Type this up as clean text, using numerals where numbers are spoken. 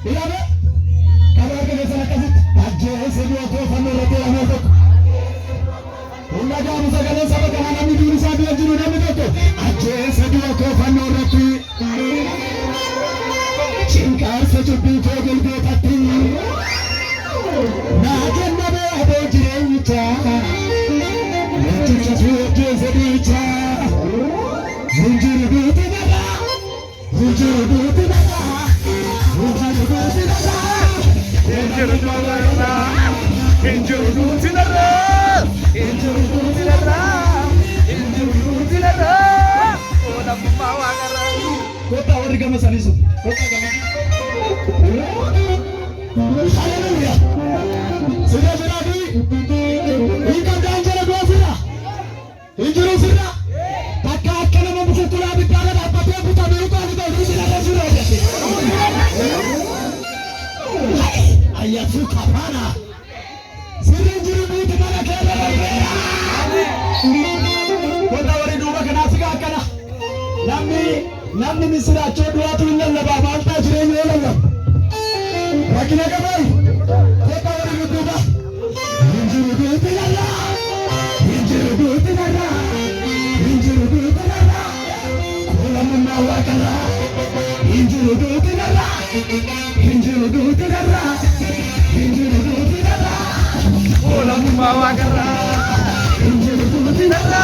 ilabe kabar ke sana kasih aja sebuah tu family roti ramai tu ulah jangan segala sama kerana kami dulu sahaja juru kami tu aja sebuah tu family roti चिंकार से चुप्पी को गिल के पत्ती नाचन नबे अबे जिरेचा लेकिन चुप्पी के ज़रीचा हुंजर बूटी नगा हुंजर बूटी नगा हुंजर बूटी नगा हुंजर बूटी नगा हुंजर बूटी नगा हुंजर बूटी नगा हुंजर बूटी नगा ओ नबी पावा कर kota warga masanisu kota kama haleluya sudah berani ikan danjara dua sira injuru sira takkan kena membuka tulang di dalam apa dia buta biru kau kita udah sira dan sira ayat suka mana sira injuru biru kita nak kena kota warga dua kena sika kena namni misra chodwa tu inna laba malta jire ni ola rakina ka bhai kota wari yuduba injuru dutinalla kolam mawa kala injuru dutinalla kolam mawa kala injuru dutinalla